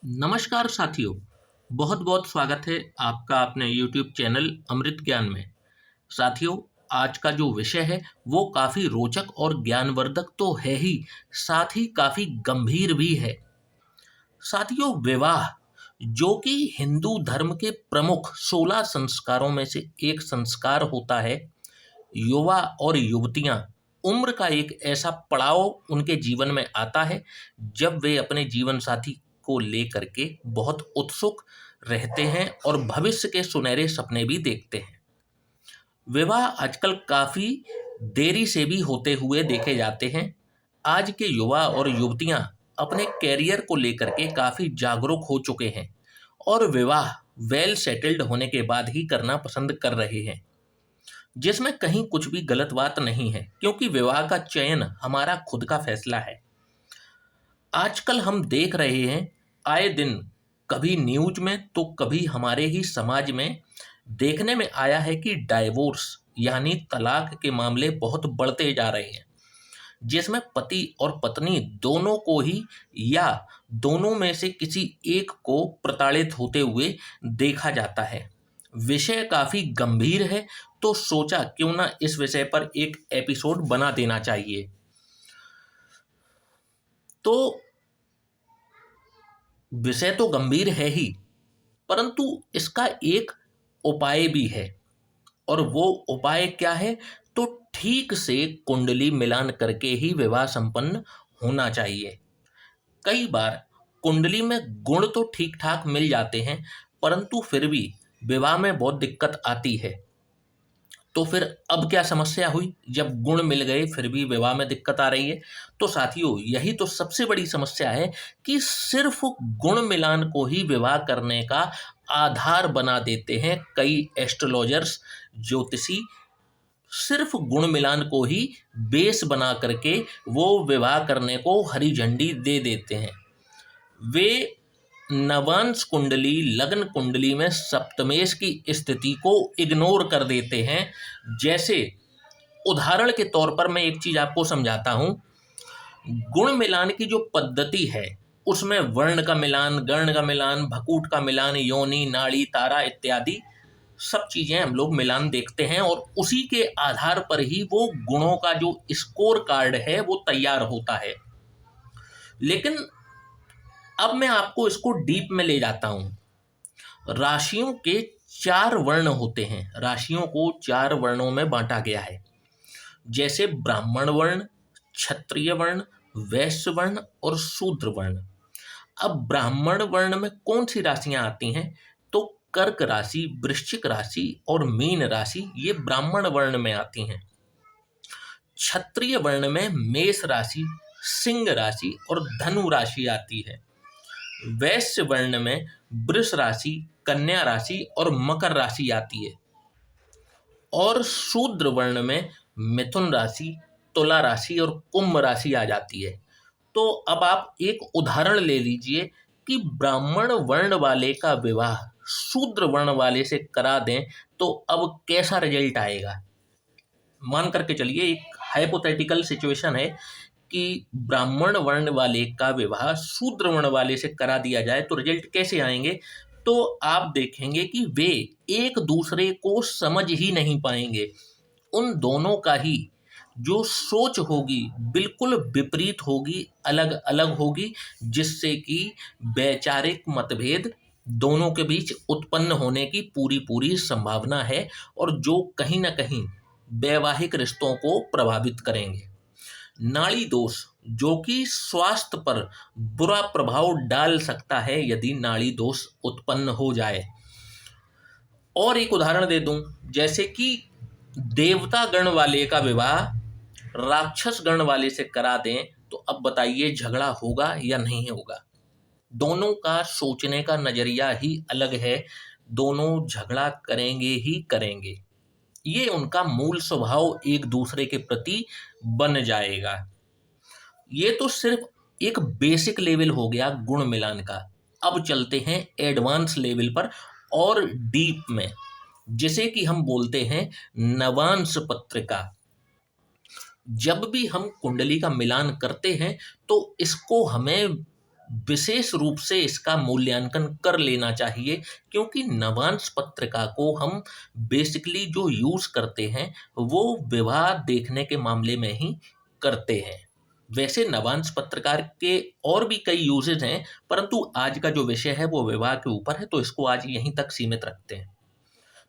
नमस्कार साथियों, बहुत बहुत स्वागत है आपका अपने YouTube चैनल अमृत ज्ञान में। साथियों, आज का जो विषय है वो काफ़ी रोचक और ज्ञानवर्धक तो है ही, साथ ही काफ़ी गंभीर भी है। साथियों, विवाह जो कि हिंदू धर्म के प्रमुख 16 संस्कारों में से एक संस्कार होता है। युवा और युवतियां उम्र का एक ऐसा पड़ाव उनके जीवन में आता है जब वे अपने जीवन साथी को लेकर के बहुत उत्सुक रहते हैं और भविष्य के सुनहरे सपने भी देखते हैं। विवाह आजकल काफ़ी देरी से भी होते हुए देखे जाते हैं। आज के युवा और युवतियां अपने कैरियर को लेकर के काफ़ी जागरूक हो चुके हैं और विवाह वेल सेटल्ड होने के बाद ही करना पसंद कर रहे हैं, जिसमें कहीं कुछ भी गलत बात नहीं है, क्योंकि विवाह का चयन हमारा खुद का फैसला है। आजकल हम देख रहे हैं, आए दिन कभी न्यूज में तो कभी हमारे ही समाज में देखने में आया है कि डाइवोर्स यानी तलाक के मामले बहुत बढ़ते जा रहे हैं, जिसमें पति और पत्नी दोनों को ही या दोनों में से किसी एक को प्रताड़ित होते हुए देखा जाता है। विषय काफ़ी गंभीर है, तो सोचा क्यों ना इस विषय पर एक एपिसोड बना देना चाहिए। तो विषय तो गंभीर है ही, परंतु इसका एक उपाय भी है। और वो उपाय क्या है? तो ठीक से कुंडली मिलान करके ही विवाह संपन्न होना चाहिए। कई बार कुंडली में गुण तो ठीक ठाक मिल जाते हैं, परंतु फिर भी विवाह में बहुत दिक्कत आती है। तो फिर अब क्या समस्या हुई जब गुण मिल गए फिर भी विवाह में दिक्कत आ रही है? तो साथियों, यही तो सबसे बड़ी समस्या है कि सिर्फ गुण मिलान को ही विवाह करने का आधार बना देते हैं कई एस्ट्रोलॉजर्स, ज्योतिषी। सिर्फ गुण मिलान को ही बेस बना करके वो विवाह करने को हरी झंडी दे देते हैं। वे नवांश कुंडली, लग्न कुंडली में सप्तमेश की स्थिति को इग्नोर कर देते हैं। जैसे उदाहरण के तौर पर मैं एक चीज आपको समझाता हूं। गुण मिलान की जो पद्धति है उसमें वर्ण का मिलान, गर्ण का मिलान, भकूट का मिलान, योनि, नाड़ी, तारा इत्यादि सब चीजें हम लोग मिलान देखते हैं और उसी के आधार पर ही वो गुणों का जो स्कोर कार्ड है वो तैयार होता है। लेकिन अब मैं आपको इसको डीप में ले जाता हूं। राशियों के 4 वर्ण होते हैं। राशियों को 4 वर्णों में बांटा गया है, जैसे ब्राह्मण वर्ण, क्षत्रिय वर्ण, वैश्य वर्ण और शूद्र वर्ण। अब ब्राह्मण वर्ण में कौन सी राशियां आती हैं? तो कर्क राशि, वृश्चिक राशि और मीन राशि ये ब्राह्मण वर्ण में आती हैं। क्षत्रिय वर्ण में मेष राशि, सिंह राशि और धनु राशि आती है। वैश्य वर्ण में वृष राशि, कन्या राशि और मकर राशि आती है। और शूद्र वर्ण में मिथुन राशि, तुला राशि और कुंभ राशि आ जाती है। तो अब आप एक उदाहरण ले लीजिए कि ब्राह्मण वर्ण वाले का विवाह शूद्र वर्ण वाले से करा दें तो अब कैसा रिजल्ट आएगा। मान करके चलिए, एक हाइपोथेटिकल सिचुएशन है कि ब्राह्मण वर्ण वाले का विवाह शूद्र वर्ण वाले से करा दिया जाए तो रिजल्ट कैसे आएंगे? तो आप देखेंगे कि वे एक दूसरे को समझ ही नहीं पाएंगे। उन दोनों का ही जो सोच होगी बिल्कुल विपरीत होगी, अलग अलग होगी, जिससे कि वैचारिक मतभेद दोनों के बीच उत्पन्न होने की पूरी पूरी संभावना है और जो कहीं ना कहीं वैवाहिक रिश्तों को प्रभावित करेंगे। नाड़ी दोष जो कि स्वास्थ्य पर बुरा प्रभाव डाल सकता है यदि नाड़ी दोष उत्पन्न हो जाए। और एक उदाहरण दे दूं, जैसे कि देवता गण वाले का विवाह राक्षस गण वाले से करा दें तो अब बताइए झगड़ा होगा या नहीं होगा? दोनों का सोचने का नजरिया ही अलग है। दोनों झगड़ा करेंगे ही करेंगे। ये उनका मूल स्वभाव एक दूसरे के प्रति बन जाएगा। ये तो सिर्फ एक बेसिक लेवल हो गया गुण मिलान का। अब चलते हैं एडवांस लेवल पर और डीप में, जिसे कि हम बोलते हैं नवांश पत्रिका। जब भी हम कुंडली का मिलान करते हैं तो इसको हमें विशेष रूप से इसका मूल्यांकन कर लेना चाहिए, क्योंकि नवांश पत्रिका को हम बेसिकली जो यूज़ करते हैं वो विवाह देखने के मामले में ही करते हैं। वैसे नवांश पत्रकार के और भी कई यूजेज हैं, परंतु आज का जो विषय है वो विवाह के ऊपर है, तो इसको आज यहीं तक सीमित रखते हैं।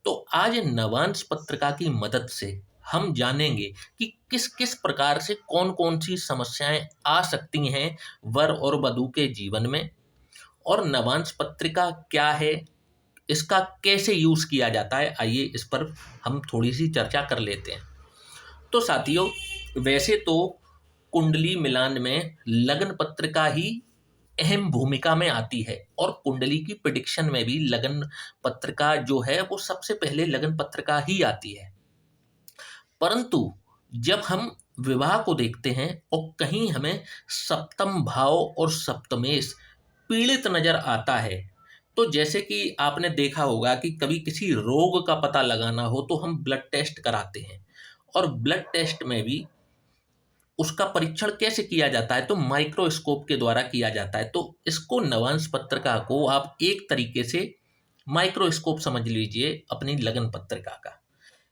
तो आज नवांश पत्रिका की मदद से हम जानेंगे कि किस किस प्रकार से कौन कौन सी समस्याएं आ सकती हैं वर और वधू के जीवन में, और नवांश पत्रिका क्या है, इसका कैसे यूज किया जाता है। आइए इस पर हम थोड़ी सी चर्चा कर लेते हैं। तो साथियों, वैसे तो कुंडली मिलान में लग्न पत्रिका ही अहम भूमिका में आती है, और कुंडली की प्रिडिक्शन में भी लग्न पत्रिका जो है वो सबसे पहले लग्न पत्रिका ही आती है। परंतु जब हम विवाह को देखते हैं और कहीं हमें सप्तम भाव और सप्तमेश पीड़ित नजर आता है, तो जैसे कि आपने देखा होगा कि कभी किसी रोग का पता लगाना हो तो हम ब्लड टेस्ट कराते हैं, और ब्लड टेस्ट में भी उसका परीक्षण कैसे किया जाता है, तो माइक्रोस्कोप के द्वारा किया जाता है। तो इसको नवांश पत्रिका को आप एक तरीके से माइक्रोस्कोप समझ लीजिए अपनी लगन पत्रिका का।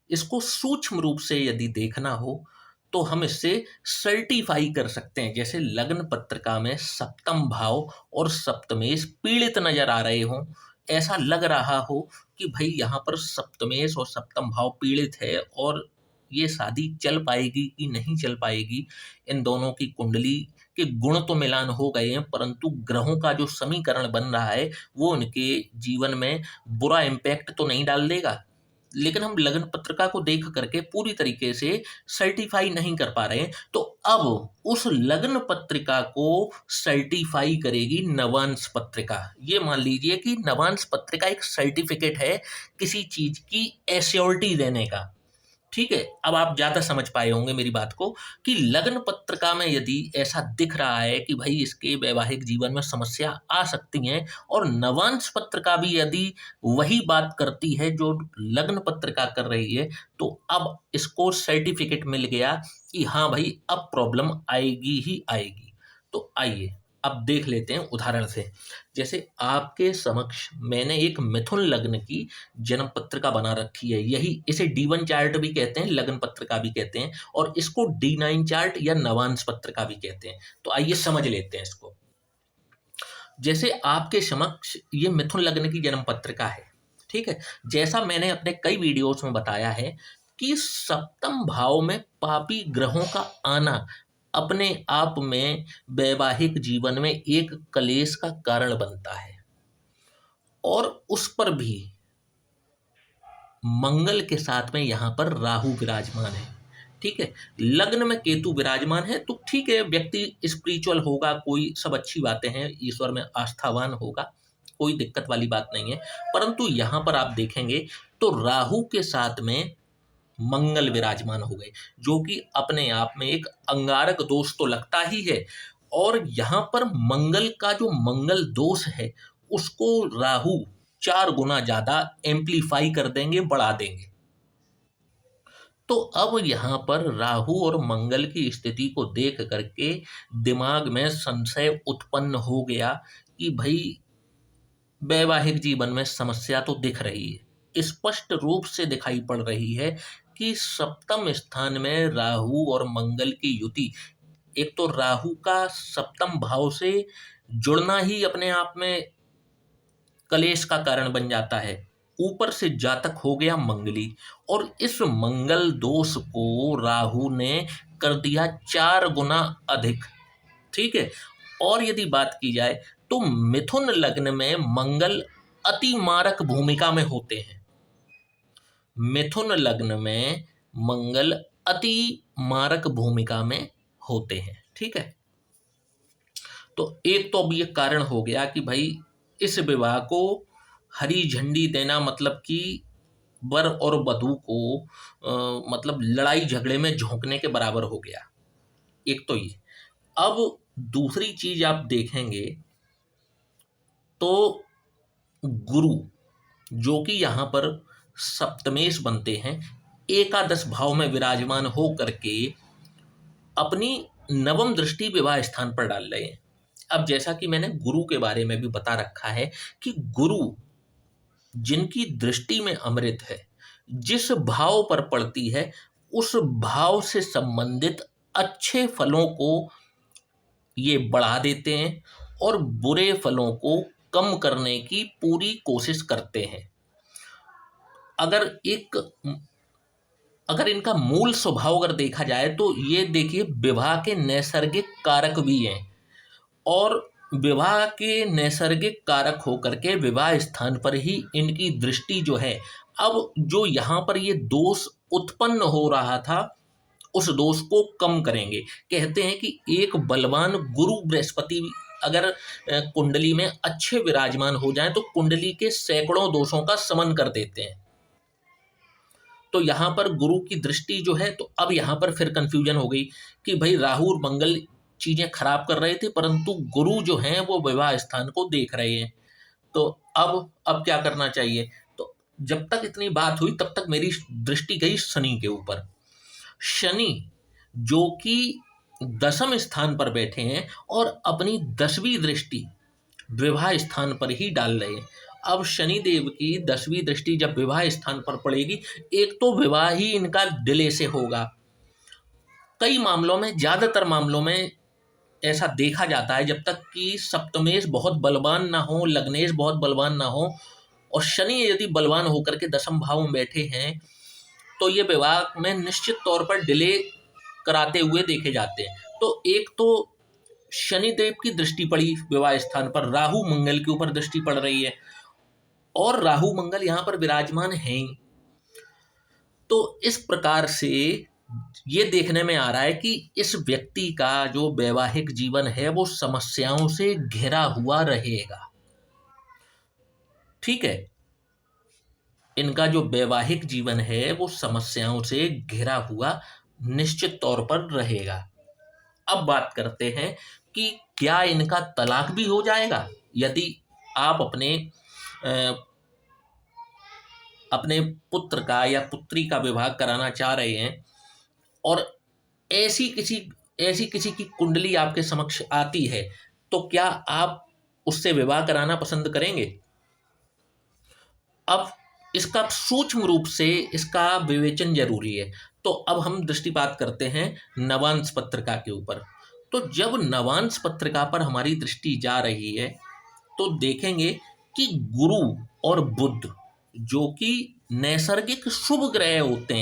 इसको सूक्ष्म रूप से यदि देखना हो तो हम इससे सर्टिफाई कर सकते हैं। जैसे लग्न पत्रिका में सप्तम भाव और सप्तमेश पीड़ित नजर आ रहे हों, ऐसा लग रहा हो कि भाई यहाँ पर सप्तमेश और सप्तम भाव पीड़ित है और ये शादी चल पाएगी कि नहीं चल पाएगी। इन दोनों की कुंडली के गुण तो मिलान हो गए हैं, परंतु ग्रहों का जो समीकरण बन रहा है वो उनके जीवन में बुरा इम्पैक्ट तो नहीं डाल देगा। लेकिन हम लग्न पत्रिका को देख करके पूरी तरीके से सर्टिफाई नहीं कर पा रहे हैं, तो अब उस लग्न पत्रिका को सर्टिफाई करेगी नवांश पत्रिका। ये मान लीजिए कि नवांश पत्रिका एक सर्टिफिकेट है किसी चीज की एश्योरिटी देने का। ठीक है, अब आप ज्यादा समझ पाए होंगे मेरी बात को कि लग्न पत्रिका में यदि ऐसा दिख रहा है कि भाई इसके वैवाहिक जीवन में समस्या आ सकती है, और नवांश पत्रिका भी यदि वही बात करती है जो लग्न पत्रिका कर रही है, तो अब इसको सर्टिफिकेट मिल गया कि हाँ भाई अब प्रॉब्लम आएगी ही आएगी। तो आइए अब देख लेते हैं उदाहरण से। जैसे आपके समक्ष मैंने एक मिथुन लग्न की जन्म पत्रिका बना रखी है। यही इसे D1 चार्ट भी कहते हैं, लग्न पत्रिका भी कहते हैं, और इसको D9 चार्ट या नवांश पत्रिका भी कहते हैं। तो आइए समझ लेते हैं इसको। जैसे आपके समक्ष ये मिथुन लग्न की जन्म पत्रिका है, ठीक है। जैसा मैंने अपने कई वीडियोस में बताया है कि सप्तम भाव में पापी ग्रहों का आना अपने आप में वैवाहिक जीवन में एक कलेश का कारण बनता है, और उस पर भी मंगल के साथ में यहाँ पर राहु विराजमान है। ठीक है, लग्न में केतु विराजमान है, तो ठीक है, व्यक्ति स्पिरिचुअल होगा, कोई सब अच्छी बातें हैं, ईश्वर में आस्थावान होगा, कोई दिक्कत वाली बात नहीं है। परंतु यहाँ पर आप देखेंगे तो राहु के साथ में मंगल विराजमान हो गए, जो कि अपने आप में एक अंगारक दोष तो लगता ही है, और यहाँ पर मंगल का जो मंगल दोष है उसको राहु 4 गुना ज्यादा एम्पलीफाई कर देंगे, बढ़ा देंगे। तो अब यहाँ पर राहु और मंगल की स्थिति को देख करके दिमाग में संशय उत्पन्न हो गया कि भाई वैवाहिक जीवन में समस्या तो दिख रही है, स्पष्ट रूप से दिखाई पड़ रही है कि सप्तम स्थान में राहु और मंगल की युति, एक तो राहु का सप्तम भाव से जुड़ना ही अपने आप में कलेश का कारण बन जाता है, ऊपर से जातक हो गया मंगली, और इस मंगल दोष को राहु ने कर दिया 4 गुना अधिक। ठीक है, और यदि बात की जाए तो मिथुन लग्न में मंगल अति मारक भूमिका में होते हैं। मिथुन लग्न में मंगल अति मारक भूमिका में होते हैं। ठीक है, तो एक तो अब ये कारण हो गया कि भाई इस विवाह को हरी झंडी देना मतलब कि वर और वधू को मतलब लड़ाई झगड़े में झोंकने के बराबर हो गया। एक तो ये। अब दूसरी चीज आप देखेंगे तो गुरु, जो कि यहाँ पर सप्तमेश बनते हैं, एकादश भाव में विराजमान हो करके अपनी नवम दृष्टि विवाह स्थान पर डाल रहे हैं। अब जैसा कि मैंने गुरु के बारे में भी बता रखा है कि गुरु जिनकी दृष्टि में अमृत है, जिस भाव पर पड़ती है, उस भाव से संबंधित अच्छे फलों को ये बढ़ा देते हैं और बुरे फलों को कम करने की पूरी कोशिश करते हैं। अगर एक अगर इनका मूल स्वभाव अगर देखा जाए तो ये देखिए विवाह के नैसर्गिक कारक भी हैं, और विवाह के नैसर्गिक कारक होकर के विवाह स्थान पर ही इनकी दृष्टि जो है, अब जो यहाँ पर ये दोष उत्पन्न हो रहा था उस दोष को कम करेंगे। कहते हैं कि एक बलवान गुरु बृहस्पति अगर कुंडली में अच्छे विराजमान हो जाए तो कुंडली के सैकड़ों दोषों का शमन कर देते हैं। तो यहाँ पर गुरु की दृष्टि जो है, तो अब यहाँ पर फिर कंफ्यूजन हो गई कि भाई राहु और मंगल चीजें खराब कर रहे थे, परंतु गुरु जो हैं वो विवाह स्थान को देख रहे हैं। तो अब क्या करना चाहिए? तो जब तक इतनी बात हुई तब तक मेरी दृष्टि गई शनि के ऊपर। शनि जो कि 10वें स्थान पर बैठे हैं और अपनी 10वीं दृष्टि विवाह स्थान पर ही डाल रहे हैं। अब शनि देव की 10वीं दृष्टि जब विवाह स्थान पर पड़ेगी, एक तो विवाह ही इनका डिले से होगा। कई मामलों में, ज्यादातर मामलों में ऐसा देखा जाता है, जब तक कि सप्तमेश बहुत बलवान ना हो, लग्नेश बहुत बलवान ना हो, और शनि यदि बलवान होकर के 10वें भाव में बैठे हैं, तो ये विवाह में निश्चित तौर पर डिले कराते हुए देखे जाते हैं। तो एक तो शनि देव की दृष्टि पड़ी विवाह स्थान पर, राहु मंगल के ऊपर दृष्टि पड़ रही है, और राहु मंगल यहाँ पर विराजमान हैं। तो इस प्रकार से ये देखने में आ रहा है कि इस व्यक्ति का जो वैवाहिक जीवन है वो समस्याओं से घिरा हुआ रहेगा। ठीक है, इनका जो वैवाहिक जीवन है वो समस्याओं से घिरा हुआ निश्चित तौर पर रहेगा। अब बात करते हैं कि क्या इनका तलाक भी हो जाएगा यदि आप अपने पुत्र का या पुत्री का विवाह कराना चाह रहे हैं, और ऐसी किसी की कुंडली आपके समक्ष आती है, तो क्या आप उससे विवाह कराना पसंद करेंगे? अब इसका सूक्ष्म रूप से इसका विवेचन जरूरी है। तो अब हम दृष्टिपात करते हैं नवांश पत्रिका के ऊपर। तो जब नवांश पत्रिका पर हमारी दृष्टि जा रही है तो देखेंगे कि गुरु और बुध जो कि नैसर्गिक शुभ ग्रह होते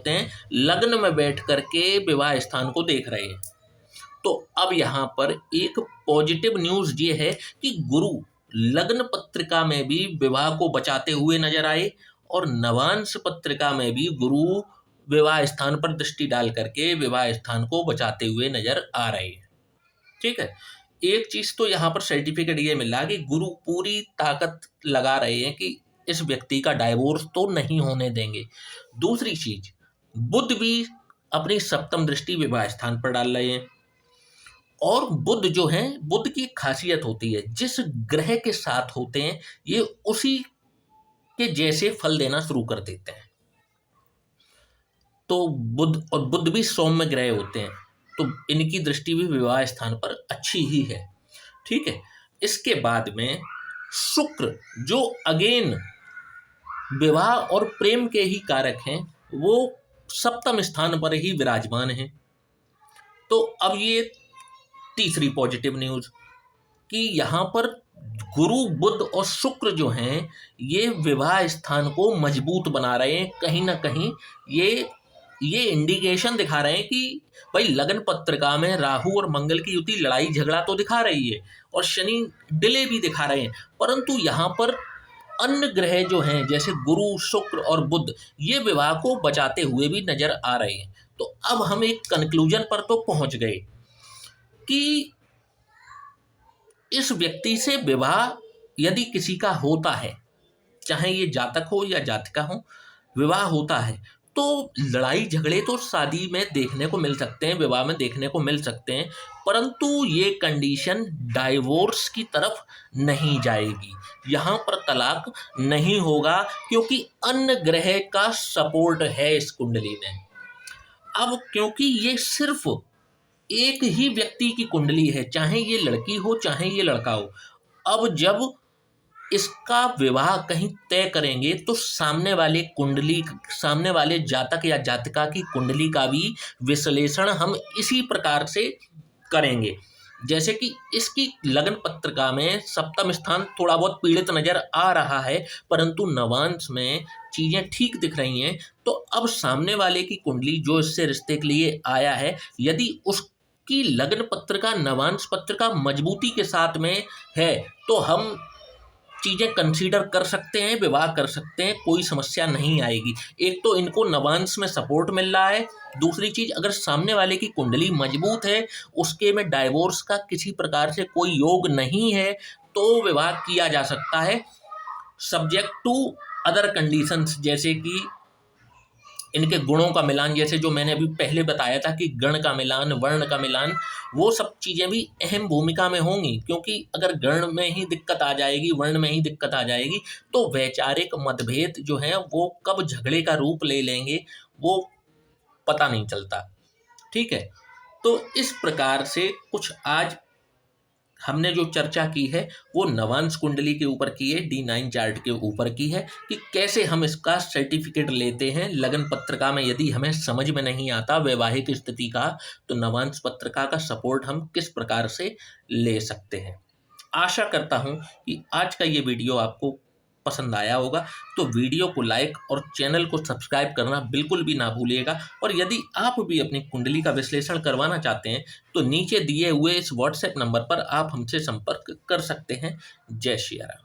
हैं, लग्न में बैठ करके विवाह स्थान को देख रहे हैं। तो अब यहाँ पर एक पॉजिटिव न्यूज ये है कि गुरु लग्न पत्रिका में भी विवाह को बचाते हुए नजर आए, और नवांश पत्रिका में भी गुरु विवाह स्थान पर दृष्टि डाल करके विवाह स्थान को बचाते हुए नजर आ रहे हैं। ठीक है, एक चीज तो यहाँ पर सर्टिफिकेट ये मिल रहा है कि गुरु पूरी ताकत लगा रहे हैं कि इस व्यक्ति का डाइवोर्स तो नहीं होने देंगे। दूसरी चीज, बुध भी अपनी 7वीं दृष्टि विवाह स्थान पर डाल रहे हैं, और बुध जो है, बुध की खासियत होती है जिस ग्रह के साथ होते हैं ये उसी के जैसे फल देना शुरू कर देते हैं। तो बुध भी सौम्य ग्रह होते हैं, तो इनकी दृष्टि भी विवाह स्थान पर अच्छी ही है। ठीक है, इसके बाद में शुक्र जो अगेन विवाह और प्रेम के ही कारक हैं, वो 7वें स्थान पर ही विराजमान हैं। तो अब ये तीसरी पॉजिटिव न्यूज कि यहाँ पर गुरु बुध और शुक्र जो हैं ये विवाह स्थान को मजबूत बना रहे हैं। कहीं ना कहीं ये इंडिकेशन दिखा रहे हैं कि भाई लग्न पत्रिका में राहु और मंगल की युति लड़ाई झगड़ा तो दिखा रही है और शनि डिले भी दिखा रहे हैं, परंतु यहाँ पर अन्य ग्रह जो हैं जैसे गुरु शुक्र और बुध ये विवाह को बचाते हुए भी नजर आ रहे हैं। तो अब हम एक कंक्लूजन पर तो पहुंच गए कि इस व्यक्ति से विवाह यदि किसी का होता है, चाहे ये जातक हो या जातिका हो, विवाह होता है तो लड़ाई झगड़े तो शादी में देखने को मिल सकते हैं, विवाह में देखने को मिल सकते हैं, परंतु ये कंडीशन डाइवोर्स की तरफ नहीं जाएगी। यहाँ पर तलाक नहीं होगा क्योंकि अन्य ग्रह का सपोर्ट है इस कुंडली में। अब क्योंकि ये सिर्फ एक ही व्यक्ति की कुंडली है, चाहे ये लड़की हो चाहे ये लड़का हो। अब जब इसका विवाह कहीं तय करेंगे तो सामने वाले जातक या जातिका की कुंडली का भी विश्लेषण हम इसी प्रकार से करेंगे। जैसे कि इसकी लग्न पत्रिका में सप्तम स्थान थोड़ा बहुत पीड़ित नजर आ रहा है, परंतु नवांश में चीजें ठीक दिख रही हैं। तो अब सामने वाले की कुंडली जो इससे रिश्ते के लिए आया है, यदि उसकी लग्न पत्रिका नवांश पत्रिका मजबूती के साथ में है तो हम चीज़ें कंसीडर कर सकते हैं, विवाह कर सकते हैं, कोई समस्या नहीं आएगी। एक तो इनको नवांश में सपोर्ट मिल रहा है, दूसरी चीज़ अगर सामने वाले की कुंडली मजबूत है, उसके में डाइवोर्स का किसी प्रकार से कोई योग नहीं है, तो विवाह किया जा सकता है, सब्जेक्ट टू अदर कंडीशंस, जैसे कि इनके गुणों का मिलान, जैसे जो मैंने अभी पहले बताया था कि गण का मिलान, वर्ण का मिलान, वो सब चीज़ें भी अहम भूमिका में होंगी। क्योंकि अगर गण में ही दिक्कत आ जाएगी, वर्ण में ही दिक्कत आ जाएगी, तो वैचारिक मतभेद जो हैं वो कब झगड़े का रूप ले लेंगे वो पता नहीं चलता। ठीक है, तो इस प्रकार से कुछ आज हमने जो चर्चा की है वो नवांश कुंडली के ऊपर की है, D9 चार्ट के ऊपर की है, कि कैसे हम इसका सर्टिफिकेट लेते हैं। लगन पत्रिका में यदि हमें समझ में नहीं आता वैवाहिक स्थिति का, तो नवांश पत्रिका का सपोर्ट हम किस प्रकार से ले सकते हैं। आशा करता हूँ कि आज का ये वीडियो आपको पसंद आया होगा, तो वीडियो को लाइक और चैनल को सब्सक्राइब करना बिल्कुल भी ना भूलिएगा। और यदि आप भी अपनी कुंडली का विश्लेषण करवाना चाहते हैं तो नीचे दिए हुए इस व्हाट्सएप नंबर पर आप हमसे संपर्क कर सकते हैं। जय श्री राम।